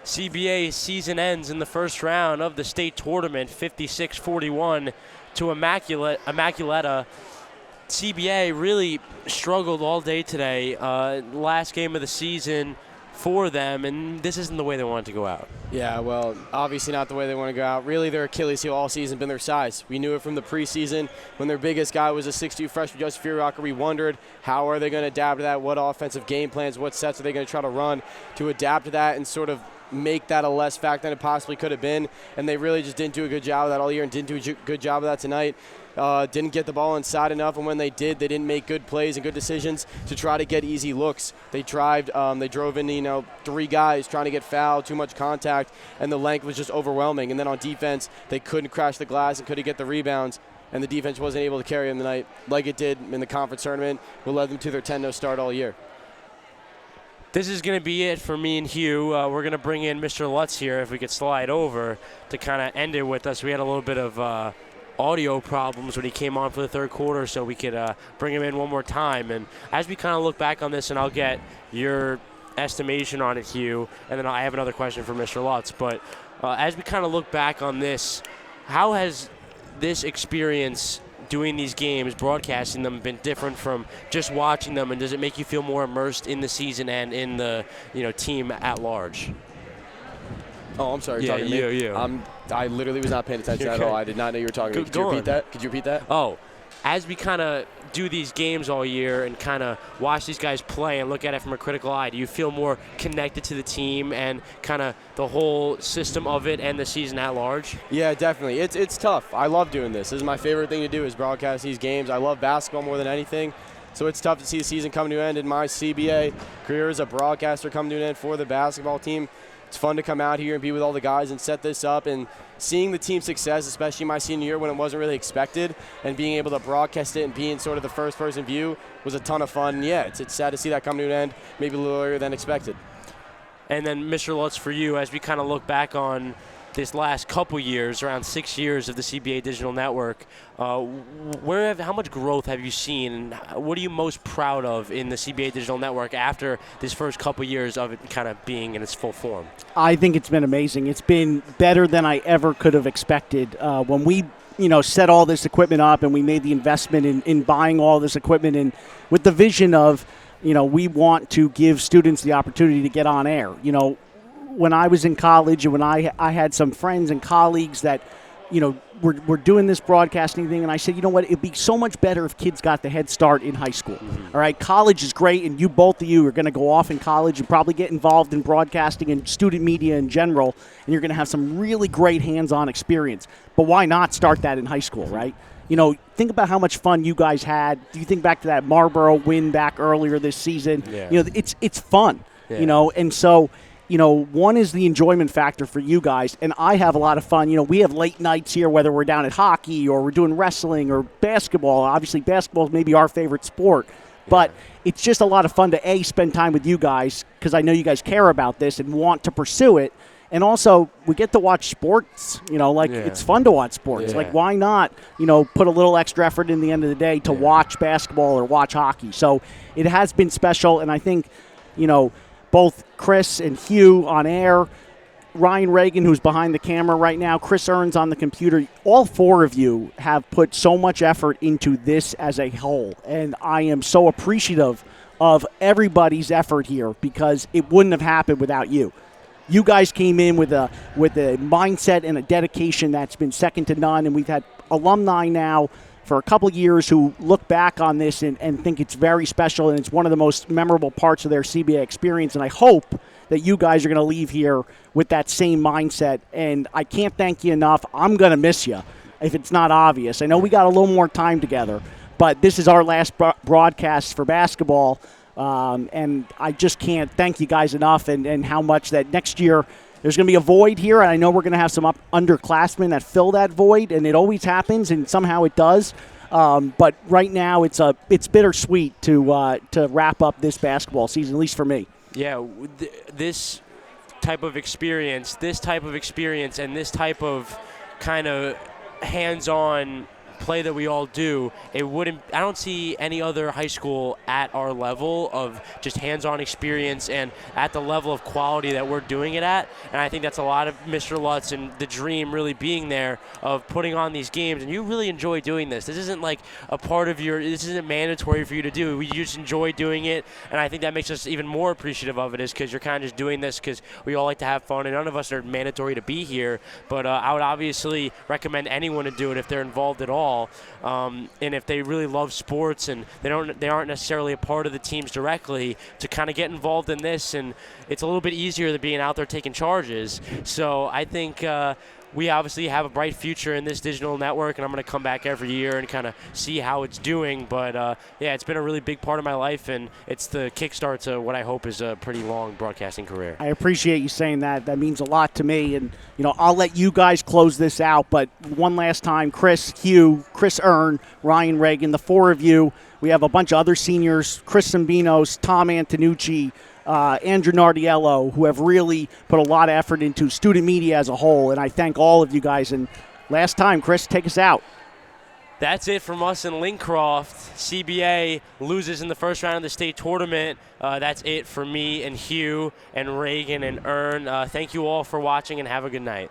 CBA season ends in the first round of the state tournament, 56-41 to Immaculata. CBA really struggled all day today. Last game of the season for them, and this isn't the way they wanted to go out. Yeah, well, obviously not the way they want to go out. Really, their Achilles heel all season been their size. We knew it from the preseason when their biggest guy was a 6'2" freshman, Justin Fierrocker. We wondered how are they going to adapt to that, what offensive game plans, what sets are they going to try to run to adapt to that and sort of make that a less fact than it possibly could have been. And they really just didn't do a good job of that all year and didn't do a good job of that tonight. Didn't get the ball inside enough, and when they did, they didn't make good plays and good decisions to try to get easy looks. They drove in, 3 guys trying to get fouled, too much contact, and the length was just overwhelming. And then on defense, they couldn't crash the glass and couldn't get the rebounds, and the defense wasn't able to carry them tonight like it did in the conference tournament, what led them to their 10-0 start all year. This is going to be it for me and Hugh. We're going to bring in Mr. Lutz here, if we could slide over, to kind of end it with us. We had a little bit of audio problems when he came on for the third quarter, so we could bring him in one more time. And as we kind of look back on this, and I'll get your estimation on it, Hugh, and then I have another question for Mr. Lutz. But as we kind of look back on this, how has this experience doing these games, broadcasting them, been different from just watching them, and does it make you feel more immersed in the season and in the team at large? Oh, I'm sorry. Yeah, talking to me? you. I literally was not paying attention at all. I did not know you were talking to me. Could you repeat that? Could you repeat that? Oh, as we kind of do these games all year and kind of watch these guys play and look at it from a critical eye, do you feel more connected to the team and kind of the whole system of it and the season at large? Yeah, definitely. It's tough. I love doing this. This is my favorite thing to do, is broadcast these games. I love basketball more than anything. So it's tough to see the season come to an end in my CBA career as a broadcaster come to an end for the basketball team. It's fun to come out here and be with all the guys and set this up, and seeing the team's success, especially my senior year when it wasn't really expected, and being able to broadcast it and be in sort of the first-person view was a ton of fun. And yeah, it's sad to see that come to an end maybe a little earlier than expected. And then, Mr. Lutz, for you, as we kind of look back on this last couple years, around 6 years of the CBA Digital Network, how much growth have you seen, and what are you most proud of in the CBA Digital Network after this first couple years of it kind of being in its full form? I think it's been amazing. It's been better than I ever could have expected. When we set all this equipment up and we made the investment in buying all this equipment, and with the vision of, we want to give students the opportunity to get on air. When I was in college and when I had some friends and colleagues that, were doing this broadcasting thing, and I said, you know what, it'd be so much better if kids got the head start in high school. Mm-hmm. All right, college is great, and both of you are going to go off in college and probably get involved in broadcasting and student media in general, and you're going to have some really great hands-on experience. But why not start that in high school, right? Think about how much fun you guys had. Do you think back to that Marlboro win back earlier this season? Yeah. It's fun, and so – one is the enjoyment factor for you guys, and I have a lot of fun. We have late nights here, whether we're down at hockey or we're doing wrestling or basketball. Obviously, basketball is maybe our favorite sport, but it's just a lot of fun to, spend time with you guys, because I know you guys care about this and want to pursue it. And also, we get to watch sports, it's fun to watch sports. Yeah. Like, why not, put a little extra effort in the end of the day to watch basketball or watch hockey? So it has been special, and I think, both Chris and Hugh on air, Ryan Reagan, who's behind the camera right now, Chris Earns on the computer, all 4 of you have put so much effort into this as a whole. And I am so appreciative of everybody's effort here, because it wouldn't have happened without you. You guys came in with a mindset and a dedication that's been second to none, and we've had alumni now for a couple years who look back on this and think it's very special, and it's one of the most memorable parts of their CBA experience. And I hope that you guys are going to leave here with that same mindset. And I can't thank you enough. I'm going to miss you if it's not obvious. I know we got a little more time together, but this is our last broadcast for basketball. And I just can't thank you guys enough, and how much that next year there's going to be a void here, and I know we're going to have some underclassmen that fill that void, and it always happens, and somehow it does. But right now, it's bittersweet to wrap up this basketball season, at least for me. Yeah, this type of experience, and this type of kind of hands-on play that we all do, I don't see any other high school at our level of just hands-on experience and at the level of quality that we're doing it at. And I think that's a lot of Mr. Lutz and the dream really being there of putting on these games. And you really enjoy doing this. This isn't like a part of this isn't mandatory for you to do. We just enjoy doing it. And I think that makes us even more appreciative of it, is because you're kind of just doing this because we all like to have fun, and none of us are mandatory to be here. But I would obviously recommend anyone to do it if they're involved at all, and if they really love sports and they aren't necessarily a part of the teams directly, to kind of get involved in this. And it's a little bit easier than being out there taking charges. So I think we obviously have a bright future in this digital network, and I'm going to come back every year and kind of see how it's doing. But yeah, it's been a really big part of my life, and it's the kickstart to what I hope is a pretty long broadcasting career. I appreciate you saying that. That means a lot to me. And, I'll let you guys close this out. But one last time, Chris, Hugh, Chris Earn, Ryan Reagan, the four of you. We have a bunch of other seniors, Chris Sambinos, Tom Antonucci, Andrew Nardiello, who have really put a lot of effort into student media as a whole. And I thank all of you guys. And last time, Chris, take us out. That's it from us in Lincroft. CBA loses in the first round of the state tournament. That's it for me and Hugh and Reagan and Earn. Thank you all for watching, and have a good night.